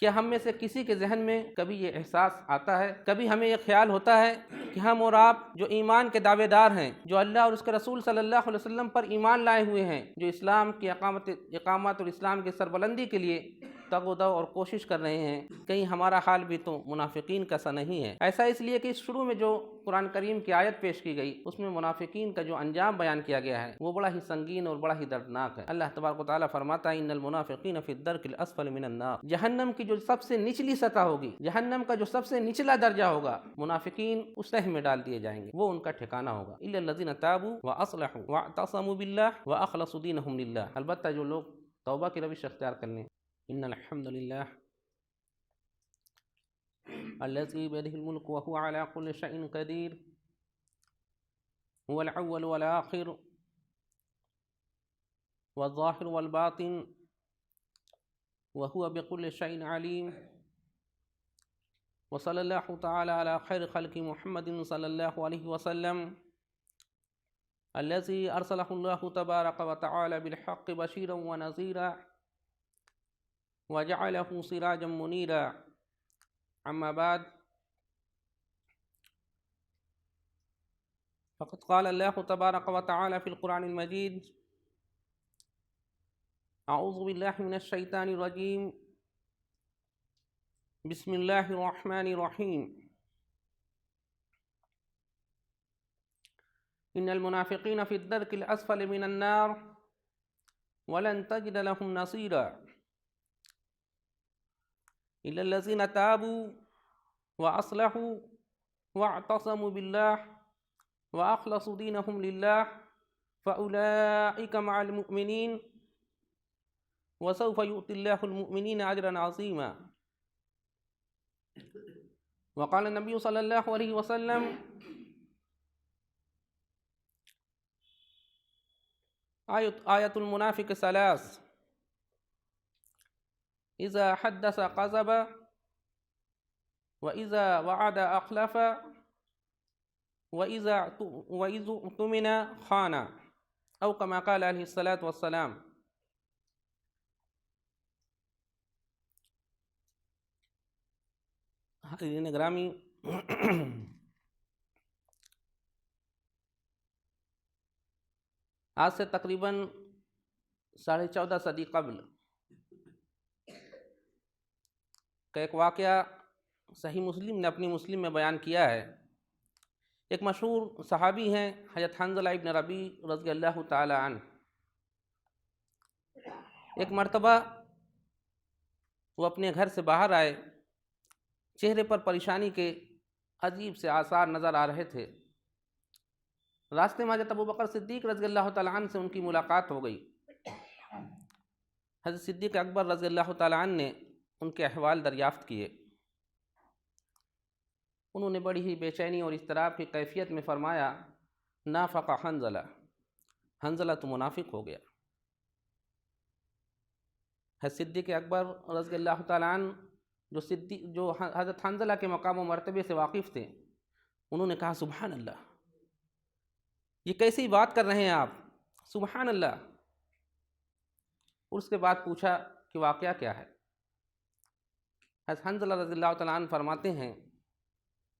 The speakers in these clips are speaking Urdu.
کیا ہم میں سے کسی کے ذہن میں کبھی یہ احساس آتا ہے، کبھی ہمیں یہ خیال ہوتا ہے کہ ہم اور آپ جو ایمان کے دعوے دار ہیں، جو اللہ اور اس کے رسول صلی اللہ علیہ وسلم پر ایمان لائے ہوئے ہیں، جو اسلام کی اقامت اور اسلام کی سربلندی کے لیے تگ و دو اور کوشش کر رہے ہیں، کہیں ہمارا حال بھی تو منافقین کا سا نہیں ہے؟ ایسا اس لیے کہ شروع میں جو قرآن کریم کی آیت پیش کی گئی اس میں منافقین کا جو انجام بیان کیا گیا ہے وہ بڑا ہی سنگین اور بڑا ہی دردناک ہے۔ اللہ تبارک و تعالیٰ فرماتا ہے ان المنافقین فی الدرک الاسفل من النار، جہنم کی جو سب سے نچلی سطح ہوگی، جہنم کا جو سب سے نچلا درجہ ہوگا، منافقین اس تہہ میں ڈال دیے جائیں گے، وہ ان کا ٹھکانہ ہوگا۔ الا الذین تابوا واصلحوا واعتصموا باللہ واخلصوا دینہم للہ، البتہ جو لوگ توبہ کی روش اختیار کر لیں۔ ان الحمد للہ الذي بيده الملك وهو على كل شيء قدير هو الأول والآخر والظاهر والباطن وهو بكل شيء عليم وصلى الله تعالى على خير خلق محمد صلى الله عليه وسلم الذي أرسله الله تبارك وتعالى بالحق بشيرا ونذيرا وجعله سراجا منيرا أما بعد فقد قال الله تبارك وتعالى في القرآن المجيد أعوذ بالله من الشيطان الرجيم بسم الله الرحمن الرحيم إن المنافقين في الدرك الأسفل من النار ولن تجد لهم نصيرا إلا الذين تابوا وأصلحوا واعتصموا بالله وأخلصوا دينهم لله فأولئك مع المؤمنين وسوف يؤتي الله المؤمنين أجرا عظيما وقال النبي صلى الله عليه وسلم آية المنافق ثلاث إذا حدث كذب وإذا وعد أخلف وإذا اؤتمن خان أو كما قال عليه الصلاة والسلام۔ حاضرین گرامی، آج سے تقریباً 14.5 صدی قبل کا ایک واقعہ صحیح مسلم نے اپنی مسلم میں بیان کیا ہے۔ ایک مشہور صحابی ہیں حضرت حنظلہ ابن ربیع رضی اللہ تعالی عنہ۔ ایک مرتبہ وہ اپنے گھر سے باہر آئے، چہرے پر پریشانی کے عجیب سے آثار نظر آ رہے تھے۔ راستے میں حضرت ابوبکر صدیق رضی اللہ تعالی عنہ سے ان کی ملاقات ہو گئی۔ حضرت صدیق اکبر رضی اللہ تعالی عنہ نے ان کے احوال دریافت کیے۔ انہوں نے بڑی ہی بے چینی اور اضطراب کی کیفیت میں فرمایا نافق حنظلہ، حنظلہ تو منافق ہو گیا۔ حضرت صدیق اکبر رضی اللہ تعالیٰ عنہ جو حضرت حنظلہ کے مقام و مرتبے سے واقف تھے، انہوں نے کہا سبحان اللہ، یہ کیسی بات کر رہے ہیں آپ، سبحان اللہ۔ اور اس کے بعد پوچھا کہ واقعہ کیا ہے؟ حضرت حنظلہ رضی اللہ تعالیٰ عنہ فرماتے ہیں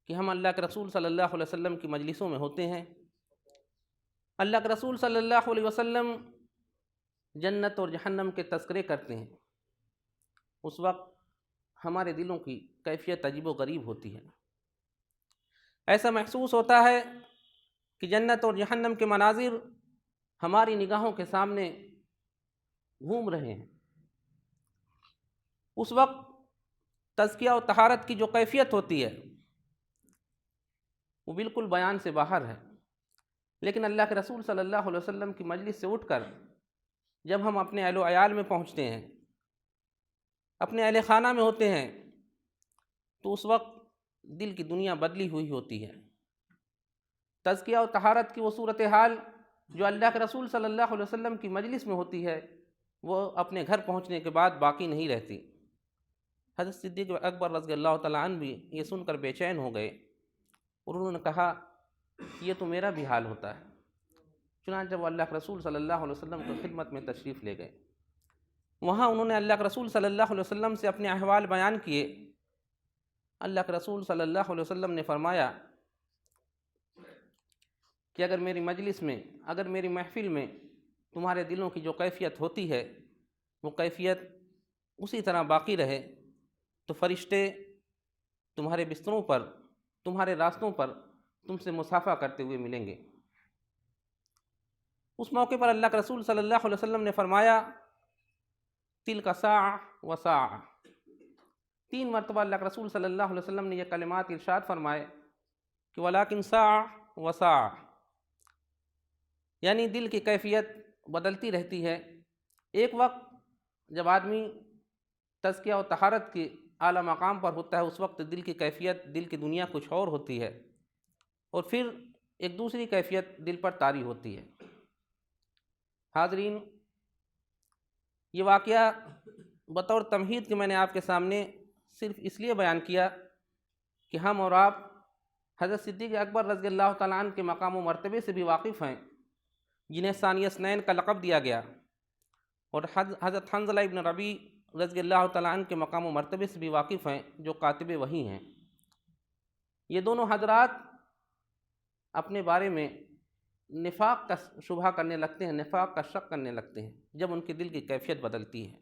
کہ ہم اللہ کے رسول صلی اللہ علیہ وسلم کی مجلسوں میں ہوتے ہیں، اللہ کے رسول صلی اللہ علیہ وسلم جنت اور جہنم کے تذکرے کرتے ہیں، اس وقت ہمارے دلوں کی کیفیت عجیب و غریب ہوتی ہے۔ ایسا محسوس ہوتا ہے کہ جنت اور جہنم کے مناظر ہماری نگاہوں کے سامنے گھوم رہے ہیں۔ اس وقت تزکیہ و طہارت کی جو کیفیت ہوتی ہے وہ بالکل بیان سے باہر ہے۔ لیکن اللہ کے رسول صلی اللہ علیہ وسلم کی مجلس سے اٹھ کر جب ہم اپنے اہل و عیال میں پہنچتے ہیں، اپنے اہل خانہ میں ہوتے ہیں، تو اس وقت دل کی دنیا بدلی ہوئی ہوتی ہے۔ تزکیہ و طہارت کی وہ صورتحال جو اللہ کے رسول صلی اللہ علیہ وسلم کی مجلس میں ہوتی ہے وہ اپنے گھر پہنچنے کے بعد باقی نہیں رہتی۔ حضرت صدیق اکبر رضی اللہ تعالیٰ عنہ بھی یہ سن کر بے چین ہو گئے اور انہوں نے کہا یہ تو میرا بھی حال ہوتا ہے۔ چنانچہ وہ اللہ کے رسول صلی اللہ علیہ وسلم کی خدمت میں تشریف لے گئے۔ وہاں انہوں نے اللہ کے رسول صلی اللہ علیہ وسلم سے اپنے احوال بیان کیے۔ اللہ کے رسول صلی اللہ علیہ وسلم نے فرمایا کہ اگر میری مجلس میں، اگر میری محفل میں تمہارے دلوں کی جو کیفیت ہوتی ہے وہ کیفیت اسی طرح باقی رہے تو فرشتے تمہارے بستروں پر، تمہارے راستوں پر تم سے مصافحہ کرتے ہوئے ملیں گے۔ اس موقع پر اللہ کے رسول صلی اللہ علیہ وسلم نے فرمایا تلک ساعہ و ساعہ، 3 مرتبہ اللہ کے رسول صلی اللہ علیہ وسلم نے یہ کلمات ارشاد فرمائے کہ ولیکن ساعہ و ساعہ، یعنی دل کی کیفیت بدلتی رہتی ہے۔ ایک وقت جب آدمی تزکیہ و طہارت کے اعلیٰ مقام پر ہوتا ہے اس وقت دل کی کیفیت، دل کی دنیا کچھ اور ہوتی ہے، اور پھر ایک دوسری کیفیت دل پر طاری ہوتی ہے۔ حاضرین، یہ واقعہ بطور تمہید کہ میں نے آپ کے سامنے صرف اس لیے بیان کیا کہ ہم اور آپ حضرت صدیق اکبر رضی اللہ تعالیٰ عنہ کے مقام و مرتبے سے بھی واقف ہیں، جنہیں ثانی اثنین کا لقب دیا گیا، اور حضرت حنظلہ ابن ربیع رضی اللہ تعالیٰ عنہ کے مقام و مرتبے سے بھی واقف ہیں جو کاتب وحی ہیں۔ یہ دونوں حضرات اپنے بارے میں نفاق کا شبہ کرنے لگتے ہیں، نفاق کا شک کرنے لگتے ہیں جب ان کے دل کی کیفیت بدلتی ہے۔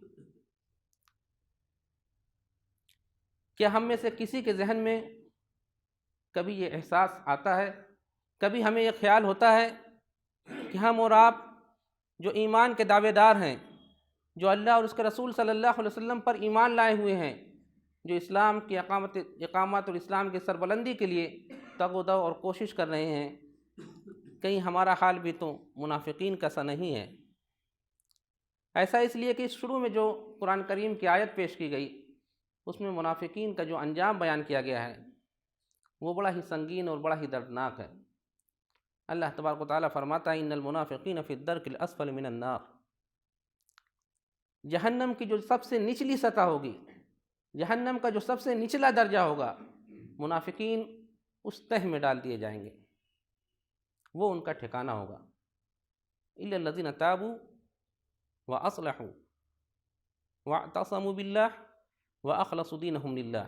کیا ہم میں سے کسی کے ذہن میں کبھی یہ احساس آتا ہے، کبھی ہمیں یہ خیال ہوتا ہے کہ ہم اور آپ جو ایمان کے دعوے دار ہیں، جو اللہ اور اس کے رسول صلی اللہ علیہ وسلم پر ایمان لائے ہوئے ہیں، جو اسلام کی اقامت اور اسلام کی سربلندی کے لیے تگ و دو اور کوشش کر رہے ہیں، کہیں ہمارا حال بھی تو منافقین کا سا نہیں ہے؟ ایسا اس لیے کہ اس شروع میں جو قرآن کریم کی آیت پیش کی گئی اس میں منافقین کا جو انجام بیان کیا گیا ہے وہ بڑا ہی سنگین اور بڑا ہی دردناک ہے۔ اللہ تبارک و تعالیٰ فرماتا ہے ان المنافقین فی الدرک الاسفل من النار، جہنم کی جو سب سے نچلی سطح ہوگی، جہنم کا جو سب سے نچلا درجہ ہوگا، منافقین اس تہ میں ڈال دیے جائیں گے، وہ ان کا ٹھکانہ ہوگا۔ الا الذین تابوا واصلحوا واعتصموا باللہ واخلصوا دینہم للہ،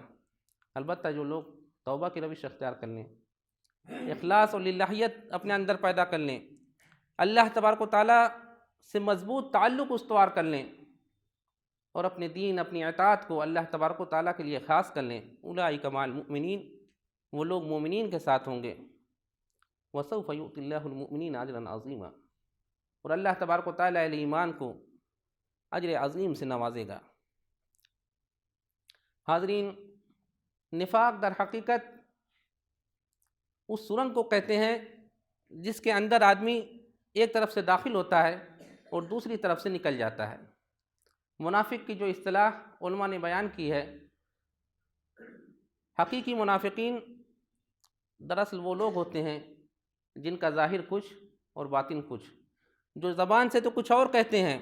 البتہ جو لوگ توبہ کی روش اختیار کر لیں، اخلاص اور للہیت اپنے اندر پیدا کر لیں، اللہ تبارک و تعالیٰ سے مضبوط تعلق استوار کر لیں اور اپنے دین، اپنی اطاعت کو اللہ تبارک و تعالیٰ کے لیے خاص کر لیں، اولئک مع المؤمنین، وہ لوگ مومنین کے ساتھ ہوں گے، وسوف یؤتی اللہ المؤمنین اجرا عظیما، اور اللہ تبارک و تعالیٰ اہل ایمان کو اجر عظیم سے نوازے گا۔ حاضرین، نفاق در حقیقت اس سرنگ کو کہتے ہیں جس کے اندر آدمی ایک طرف سے داخل ہوتا ہے اور دوسری طرف سے نکل جاتا ہے۔ منافق کی جو اصطلاح علماء نے بیان کی ہے، حقیقی منافقین دراصل وہ لوگ ہوتے ہیں جن کا ظاہر کچھ اور باطن کچھ، جو زبان سے تو کچھ اور کہتے ہیں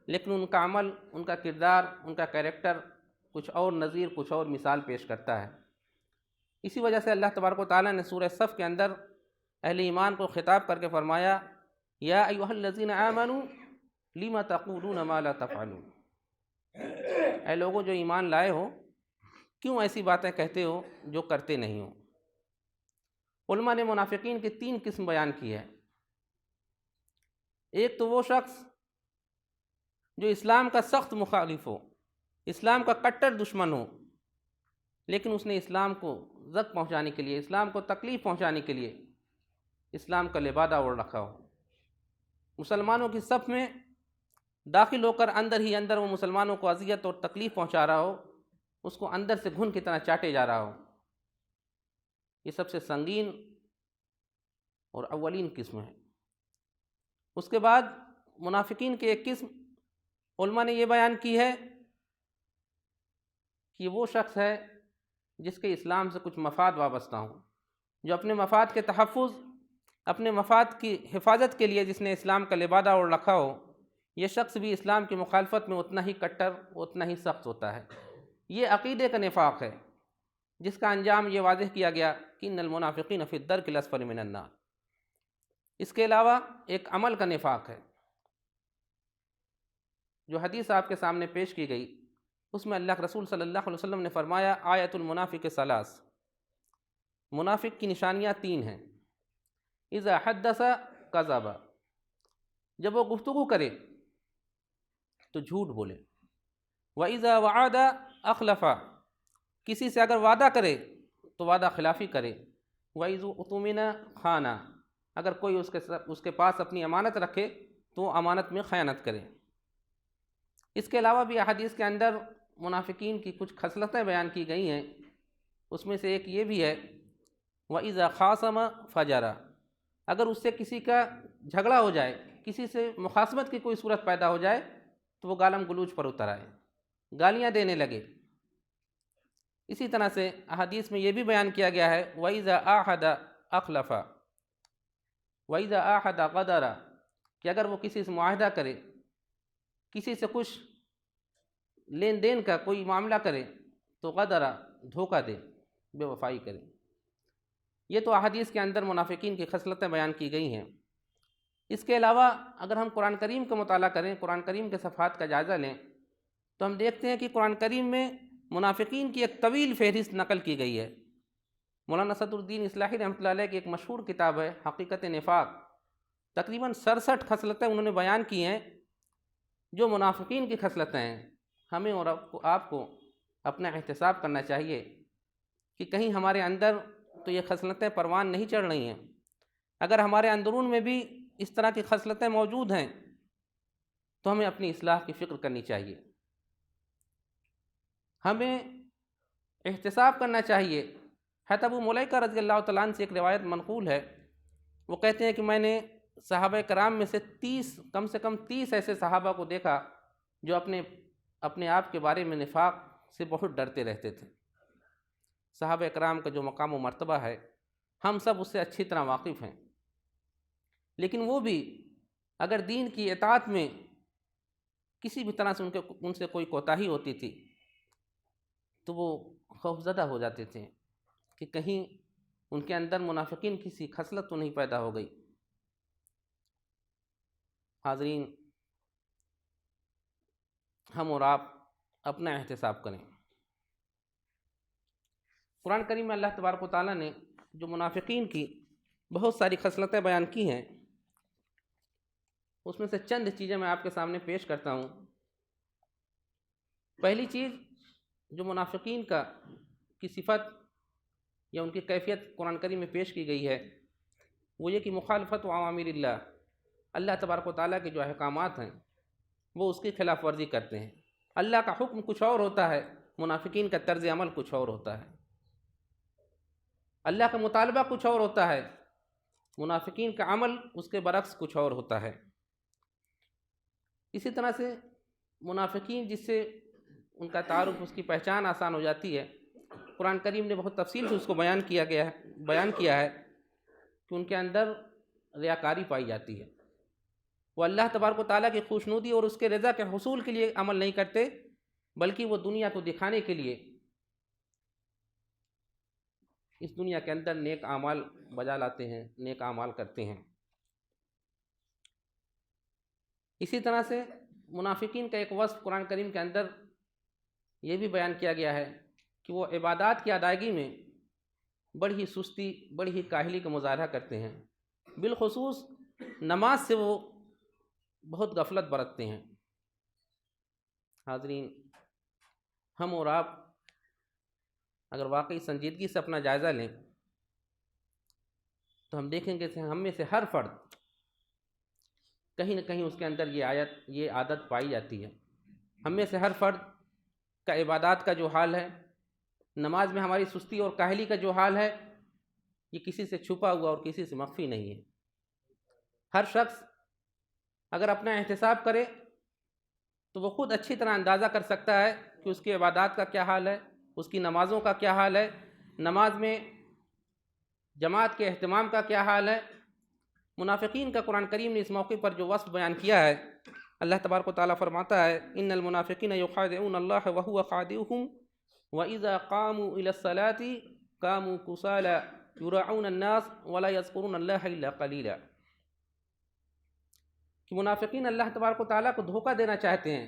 لیکن ان کا عمل، ان کا کردار، ان کا کیریکٹر کچھ اور نظیر، کچھ اور مثال پیش کرتا ہے۔ اسی وجہ سے اللہ تبارک و تعالیٰ نے سورہ صف کے اندر اہل ایمان کو خطاب کر کے فرمایا یا ایھا الذین آمنوا لم تقولون ما لا تفعلون، اے لوگوں جو ایمان لائے ہو کیوں ایسی باتیں کہتے ہو جو کرتے نہیں ہو۔ علماء نے منافقین کی 3 قسم بیان کی ہے۔ ایک تو وہ شخص جو اسلام کا سخت مخالف ہو، اسلام کا کٹر دشمن ہو، لیکن اس نے اسلام کو زک پہنچانے کے لیے، اسلام کو تکلیف پہنچانے کے لیے اسلام کا لبادہ اوڑھ رکھا ہو، مسلمانوں کی صف میں داخل ہو کر اندر ہی اندر وہ مسلمانوں کو اذیت اور تکلیف پہنچا رہا ہو، اس کو اندر سے گھن کی طرح چاٹے جا رہا ہو۔ یہ سب سے سنگین اور اولین قسم ہے۔ اس کے بعد منافقین کی ایک قسم علماء نے یہ بیان کی ہے کہ وہ شخص ہے جس کے اسلام سے کچھ مفاد وابستہ ہوں، جو اپنے مفاد کے تحفظ، اپنے مفاد کی حفاظت کے لیے جس نے اسلام کا لبادہ اوڑھ رکھا ہو، یہ شخص بھی اسلام کی مخالفت میں اتنا ہی کٹر، اتنا ہی سخت ہوتا ہے۔ یہ عقیدے کا نفاق ہے جس کا انجام یہ واضح کیا گیا کہ ان المنافقین فی الدرک الاسفل من النار۔ اس کے علاوہ ایک عمل کا نفاق ہے۔ جو حدیث آپ کے سامنے پیش کی گئی اس میں اللہ کے رسول صلی اللہ علیہ وسلم نے فرمایا آیت المنافق ثلاث، منافق کی نشانیاں 3 ہیں۔ اذا حدث کذب، جب وہ گفتگو کرے تو جھوٹ بولے، وَإِذَا وَعَدَ أَخْلَفَ، کسی سے اگر وعدہ کرے تو وعدہ خلافی کرے، وَإِذَا اؤْتُمِنَ خَانَ، اگر کوئی اس کے پاس اپنی امانت رکھے تو امانت میں خیانت کرے۔ اس کے علاوہ بھی احادیث کے اندر منافقین کی کچھ خصلتیں بیان کی گئی ہیں، اس میں سے ایک یہ بھی ہے وَإِذَا خَاصَمَ فَجَرَ، اگر اس سے کسی کا جھگڑا ہو جائے، کسی سے مخاصمت کی کوئی صورت پیدا ہو جائے تو وہ گالم گلوچ پر اتر آئے، گالیاں دینے لگے۔ اسی طرح سے احادیث میں یہ بھی بیان کیا گیا ہے وَإِذَا عَاهَدَ أَخْلَفَ وَإِذَا عَاهَدَ غَدَرَ، کہ اگر وہ کسی سے معاہدہ کرے، کسی سے کچھ لین دین کا کوئی معاملہ کرے تو غدرہ، دھوکہ دے، بے وفائی کرے۔ یہ تو احادیث کے اندر منافقین کی خصلتیں بیان کی گئی ہیں۔ اس کے علاوہ اگر ہم قرآن کریم کا مطالعہ کریں، قرآن کریم کے صفحات کا جائزہ لیں تو ہم دیکھتے ہیں کہ قرآن کریم میں منافقین کی ایک طویل فہرست نقل کی گئی ہے۔ مولانا صدر الدین اصلاحی رحمۃ اللہ علیہ کی ایک مشہور کتاب ہے حقیقت نفاق، تقریباً 67 خصلتیں انہوں نے بیان کی ہیں جو منافقین کی خصلتیں ہیں۔ ہمیں اور آپ کو اپنا احتساب کرنا چاہیے کہ کہیں ہمارے اندر تو یہ خصلتیں پروان نہیں چڑھ رہی ہیں۔ اگر ہمارے اندرون میں بھی اس طرح کی خصلتیں موجود ہیں تو ہمیں اپنی اصلاح کی فکر کرنی چاہیے، ہمیں احتساب کرنا چاہیے۔ حضرت ابو ملیکہ رضی اللہ تعالیٰ عنہ سے ایک روایت منقول ہے، وہ کہتے ہیں کہ میں نے صحابہ کرام میں سے کم سے کم 30 ایسے صحابہ کو دیکھا جو اپنے آپ کے بارے میں نفاق سے بہت ڈرتے رہتے تھے۔ صحابہ کرام کا جو مقام و مرتبہ ہے ہم سب اس سے اچھی طرح واقف ہیں، لیکن وہ بھی اگر دین کی اطاعت میں کسی بھی طرح سے ان سے کوئی کوتاہی ہوتی تھی تو وہ خوفزدہ ہو جاتے تھے کہ کہیں ان کے اندر منافقین کسی خصلت تو نہیں پیدا ہو گئی۔ حاضرین، ہم اور آپ اپنا احتساب کریں۔ قرآن کریم میں اللہ تبارک و تعالیٰ نے جو منافقین کی بہت ساری خصلتیں بیان کی ہیں، اس میں سے چند چیزیں میں آپ کے سامنے پیش کرتا ہوں۔ پہلی چیز جو منافقین کی صفت یا ان کی کیفیت قرآن کریم میں پیش کی گئی ہے وہ یہ کہ مخالفت و اوامر اللہ تبارک و تعالیٰ کے جو احکامات ہیں وہ اس کی خلاف ورزی کرتے ہیں۔ اللہ کا حکم کچھ اور ہوتا ہے، منافقین کا طرز عمل کچھ اور ہوتا ہے۔ اللہ کا مطالبہ کچھ اور ہوتا ہے، منافقین کا عمل اس کے برعکس کچھ اور ہوتا ہے۔ اسی طرح سے منافقین جس سے ان کا تعارف، اس کی پہچان آسان ہو جاتی ہے، قرآن کریم نے بہت تفصیل سے اس کو بیان کیا ہے کہ ان کے اندر ریاکاری پائی جاتی ہے۔ وہ اللہ تبارک و تعالیٰ کی خوشنودی اور اس کے رضا کے حصول کے لیے عمل نہیں کرتے، بلکہ وہ دنیا کو دکھانے کے لیے اس دنیا کے اندر نیک اعمال بجا لاتے ہیں، نیک اعمال کرتے ہیں۔ اسی طرح سے منافقین کا ایک وصف قرآن کریم کے اندر یہ بھی بیان کیا گیا ہے کہ وہ عبادات کی ادائیگی میں بڑی ہی سستی، بڑی ہی کاہلی کا مظاہرہ کرتے ہیں، بالخصوص نماز سے وہ بہت غفلت برتتے ہیں۔ حاضرین، ہم اور آپ اگر واقعی سنجیدگی سے اپنا جائزہ لیں تو ہم دیکھیں گے کہ ہم میں سے ہر فرد کہیں نہ کہیں اس کے اندر یہ عادت پائی جاتی ہے۔ ہم میں سے ہر فرد کا عبادات کا جو حال ہے، نماز میں ہماری سستی اور کاہلی کا جو حال ہے، یہ کسی سے چھپا ہوا اور کسی سے مخفی نہیں ہے۔ ہر شخص اگر اپنا احتساب کرے تو وہ خود اچھی طرح اندازہ کر سکتا ہے کہ اس کی عبادات کا کیا حال ہے، اس کی نمازوں کا کیا حال ہے، نماز میں جماعت کے اہتمام کا کیا حال ہے۔ منافقین کا قرآن کریم نے اس موقع پر جو وصف بیان کیا ہے، اللہ تبارک و تعالیٰ فرماتا ہے ان المنافقین یخادعون اللہ وهو خادعهم واذا قاموا الى الصلاة قاموا كسالى يراعون الناس ولا يذكرون اللہ الا قلیلا۔ کہ منافقین اللہ تبارک و تعالیٰ کو دھوکہ دینا چاہتے ہیں،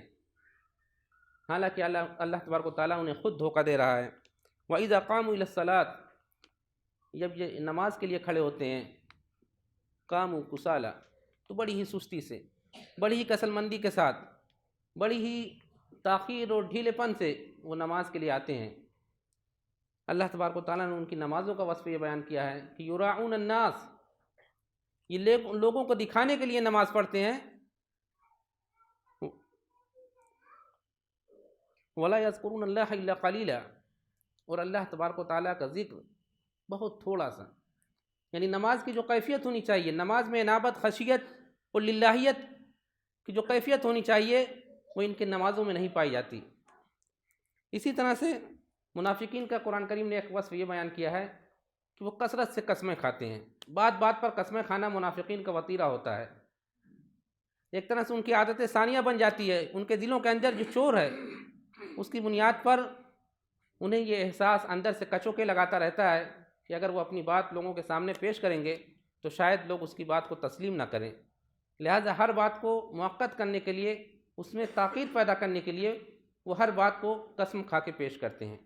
حالانکہ اللہ تبارک و تعالیٰ انہیں خود دھوکہ دے رہا ہے۔ وَإِذَا قَامُوا إِلَى الصَّلَاةِ، جب یہ نماز کے لیے کھڑے ہوتے ہیں، قاموا کسالى، تو بڑی ہی سستی سے، بڑی ہی کسل مندی کے ساتھ، بڑی ہی تاخیر اور ڈھیلے پن سے وہ نماز کے لیے آتے ہیں۔ اللہ تبارک و تعالیٰ نے ان کی نمازوں کا وصف یہ بیان کیا ہے کہ یراعون الناس، یہ لوگوں کو دکھانے کے لیے نماز پڑھتے ہیں، ولا یذکرون اللہ الا قلیلا، اور اللہ تبارک و تعالیٰ کا ذکر بہت تھوڑا سا، یعنی نماز کی جو کیفیت ہونی چاہیے، نماز میں انابت، خشیت اور للہیت کی جو کیفیت ہونی چاہیے وہ ان کے نمازوں میں نہیں پائی جاتی۔ اسی طرح سے منافقین کا قرآن کریم نے ایک وصف یہ بیان کیا ہے کہ وہ کثرت سے قسمیں کھاتے ہیں، بات بات پر قسمیں کھانا منافقین کا وطیرہ ہوتا ہے، ایک طرح سے ان کی عادت ثانیہ بن جاتی ہے، ان کے دلوں کے اندر جو چور ہے اس کی بنیاد پر انہیں یہ احساس اندر سے کچوکے لگاتا رہتا ہے کہ اگر وہ اپنی بات لوگوں کے سامنے پیش کریں گے تو شاید لوگ اس کی بات کو تسلیم نہ کریں، لہٰذا ہر بات کو موقت کرنے کے لیے، اس میں تاخیر پیدا کرنے کے لیے وہ ہر بات کو قسم کھا کے پیش کرتے ہیں۔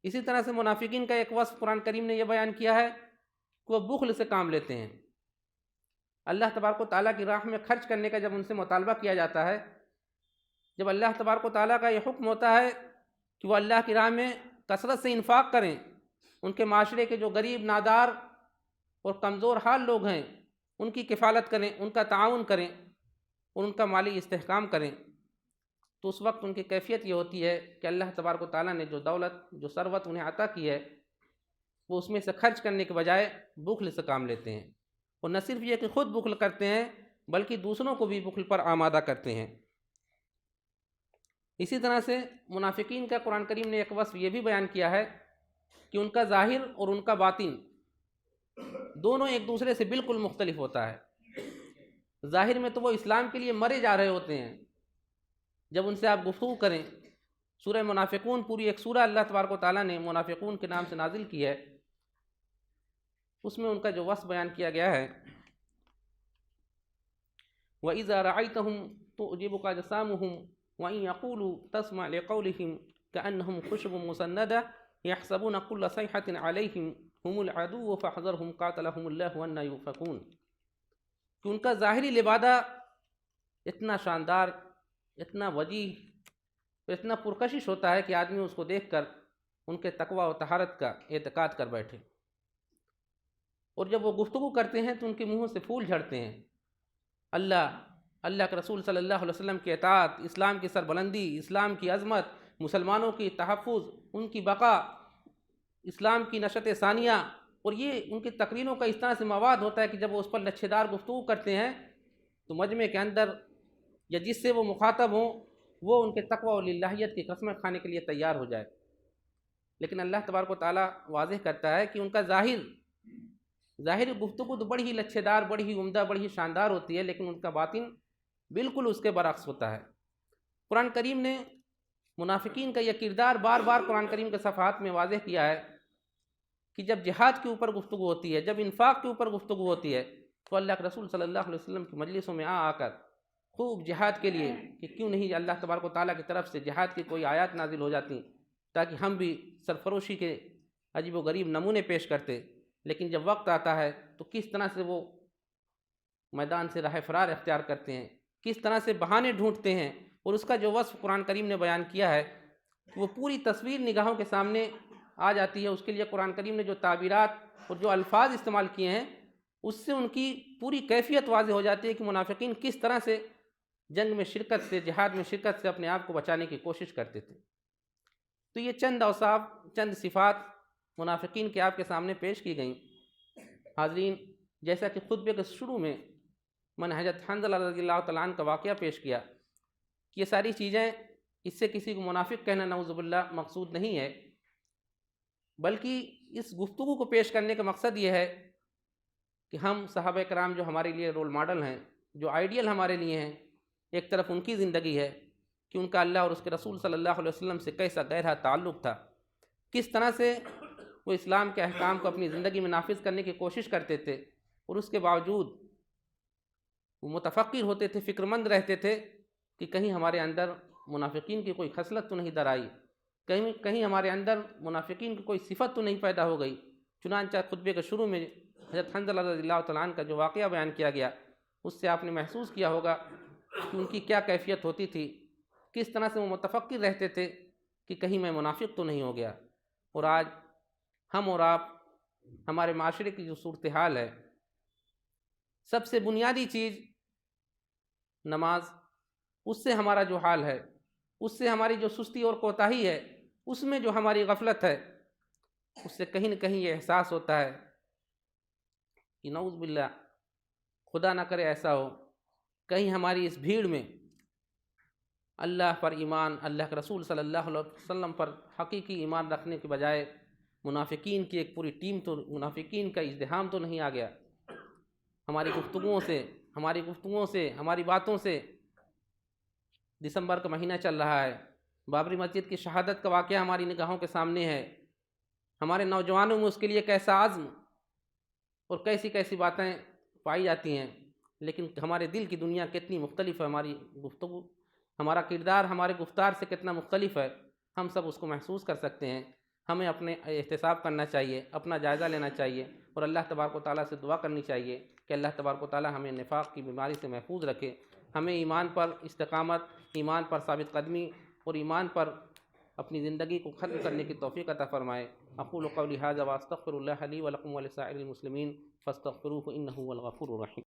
اسی طرح سے منافقین کا ایک وصف قرآن کریم نے یہ بیان کیا ہے کہ وہ بخل سے کام لیتے ہیں۔ اللہ تبارک و تعالیٰ کی راہ میں خرچ کرنے کا جب ان سے مطالبہ کیا جاتا ہے، جب اللہ تبارک و تعالیٰ کا یہ حکم ہوتا ہے کہ وہ اللہ کی راہ میں کثرت سے انفاق کریں، ان کے معاشرے کے جو غریب، نادار اور کمزور حال لوگ ہیں ان کی کفالت کریں، ان کا تعاون کریں اور ان کا مالی استحکام کریں، تو اس وقت ان کی کیفیت یہ ہوتی ہے کہ اللہ تبارک و تعالیٰ نے جو دولت، جو ثروت انہیں عطا کی ہے، وہ اس میں سے خرچ کرنے کے بجائے بخل سے کام لیتے ہیں، اور نہ صرف یہ کہ خود بخل کرتے ہیں بلکہ دوسروں کو بھی بخل پر آمادہ کرتے ہیں۔ اسی طرح سے منافقین کا قرآن کریم نے ایک وصف یہ بھی بیان کیا ہے کہ ان کا ظاہر اور ان کا باطن دونوں ایک دوسرے سے بالکل مختلف ہوتا ہے۔ ظاہر میں تو وہ اسلام کے لیے مرے جا رہے ہوتے ہیں، جب ان سے آپ گفتگو کریں، سورہ منافقون پوری ایک سورہ اللہ تبارک و تعالیٰ نے منافقون کے نام سے نازل کی ہے، اس میں ان کا جو وصف بیان کیا گیا ہے، وَإِذَا رَأَيْتَهُمْ تُعْجِبُكَ أَجْسَامُهُمْ وَإِنْ يَقُولُوا تَسْمَعْ لِقَوْلِهِمْ كَأَنَّهُمْ خُشُبٌ مُّسَنَّدَةٌ يَحْسَبُونَ كُلَّ صَيْحَةٍ عَلَيْهِمْ هُمُ الْعَدُوُّ فَاحْذَرْهُمْ قَاتَلَهُمُ اللَّهُ أَنَّىٰ يُؤْفَكُونَ، کہ ان کا ظاہری لبادہ اتنا شاندار، اتنا وجیح، اتنا پرکشش ہوتا ہے کہ آدمی اس کو دیکھ کر ان کے تقویٰ و طہارت کا اعتقاد کر بیٹھے، اور جب وہ گفتگو کرتے ہیں تو ان کے منہوں سے پھول جھڑتے ہیں۔ اللہ کے رسول صلی اللہ علیہ وسلم کی اطاعت، اسلام کی سربلندی، اسلام کی عظمت، مسلمانوں کی تحفظ، ان کی بقا، اسلام کی نشت ثانیہ، اور یہ ان کی تقریروں کا اس طرح سے مواد ہوتا ہے کہ جب وہ اس پر لچھے دار گفتگو کرتے ہیں تو مجمع کے اندر یا جس سے وہ مخاطب ہوں وہ ان کے تقویٰ و للہیت کی قسمیں کھانے کے لیے تیار ہو جائے، لیکن اللہ تبارک و تعالیٰ واضح کرتا ہے کہ ان کا ظاہری گفتگو تو بڑی ہی لچھے دار، بڑی ہی عمدہ، بڑی ہی شاندار ہوتی ہے، لیکن ان کا باطن بالکل اس کے برعکس ہوتا ہے۔ قرآن کریم نے منافقین کا یہ کردار بار بار قرآن کریم کے صفحات میں واضح کیا ہے کہ جب جہاد کے اوپر گفتگو ہوتی ہے، جب انفاق کے اوپر گفتگو ہوتی ہے، تو اللہ کے رسول صلی اللہ علیہ وسلم کی مجلسوں میں آ کر خوب جہاد کے لیے کہ کیوں نہیں اللہ تبارک و تعالیٰ کی طرف سے جہاد کی کوئی آیات نازل ہو جاتی تاکہ ہم بھی سرفروشی کے عجیب و غریب نمونے پیش کرتے، لیکن جب وقت آتا ہے تو کس طرح سے وہ میدان سے راہ فرار اختیار کرتے ہیں، کس طرح سے بہانے ڈھونڈتے ہیں، اور اس کا جو وصف قرآن کریم نے بیان کیا ہے وہ پوری تصویر نگاہوں کے سامنے آ جاتی ہے۔ اس کے لیے قرآن کریم نے جو تعبیرات اور جو الفاظ استعمال کیے ہیں اس سے ان کی پوری کیفیت واضح ہو جاتی ہے کہ منافقین کس طرح سے جنگ میں شرکت سے، جہاد میں شرکت سے اپنے آپ کو بچانے کی کوشش کرتے تھے۔ تو یہ چند اوصاف، چند صفات منافقین کے آپ کے سامنے پیش کی گئیں۔ حاضرین، جیسا کہ خطبے کے شروع میں میں نے حضرت حنظلہ رضی اللہ تعالیٰ عنہ کا واقعہ پیش کیا کہ یہ ساری چیزیں اس سے کسی کو منافق کہنا نعوذ باللہ مقصود نہیں ہے، بلکہ اس گفتگو کو پیش کرنے کا مقصد یہ ہے کہ ہم صحابہ کرام جو ہمارے لیے رول ماڈل ہیں، جو آئیڈیل ہمارے لیے ہیں، ایک طرف ان کی زندگی ہے کہ ان کا اللہ اور اس کے رسول صلی اللہ علیہ وسلم سے کیسا گہرا تعلق تھا، کس طرح سے وہ اسلام کے احکام کو اپنی زندگی میں نافذ کرنے کی کوشش کرتے تھے، اور اس کے باوجود وہ متفکر ہوتے تھے، فکر مند رہتے تھے کہ کہیں ہمارے اندر منافقین کی کوئی خصلت تو نہیں در آئی، کہیں ہمارے اندر منافقین کی کوئی صفت تو نہیں پیدا ہو گئی۔ چنانچہ خطبے کے شروع میں حضرت حنظلہ رضی اللہ تعالیٰ عنہ کا جو واقعہ بیان کیا گیا، اس سے آپ نے محسوس کیا ہوگا کہ ان کی کیا کیفیت ہوتی تھی، کس طرح سے وہ متفکر رہتے تھے کہ کہیں میں منافق تو نہیں ہو گیا۔ اور آج ہم اور آپ، ہمارے معاشرے کی جو صورتحال ہے، سب سے بنیادی چیز نماز، اس سے ہمارا جو حال ہے، اس سے ہماری جو سستی اور کوتاہی ہے، اس میں جو ہماری غفلت ہے، اس سے کہیں نہ کہیں یہ احساس ہوتا ہے کہ نعوذ باللہ، خدا نہ کرے ایسا ہو، کہیں ہماری اس بھیڑ میں اللہ پر ایمان، اللہ کے رسول صلی اللہ علیہ وسلم پر حقیقی ایمان رکھنے کے بجائے منافقین کی ایک پوری ٹیم، تو منافقین کا ازدحام تو نہیں آ گیا ہماری گفتگوؤں سے، ہماری باتوں سے۔ دسمبر کا مہینہ چل رہا ہے، بابری مسجد کی شہادت کا واقعہ ہماری نگاہوں کے سامنے ہے، ہمارے نوجوانوں میں اس کے لیے کیسا عزم اور کیسی کیسی باتیں پائی جاتی ہیں، لیکن ہمارے دل کی دنیا کتنی مختلف ہے، ہماری گفتگو، ہمارا کردار ہمارے گفتار سے کتنا مختلف ہے، ہم سب اس کو محسوس کر سکتے ہیں۔ ہمیں اپنے احتساب کرنا چاہیے، اپنا جائزہ لینا چاہیے، اور اللہ تبارک و تعالیٰ سے دعا کرنی چاہیے کہ اللہ تبارک و تعالیٰ ہمیں نفاق کی بیماری سے محفوظ رکھے، ہمیں ایمان پر استقامت، ایمان پر ثابت قدمی اور ایمان پر اپنی زندگی کو ختم کرنے کی توفیق عطا فرمائے۔ اقول قولی ھذا واستغفر اللہ لی ولکم ولسائر المسلمین فاستغفروہ انہ ھو الغفور الرحیم۔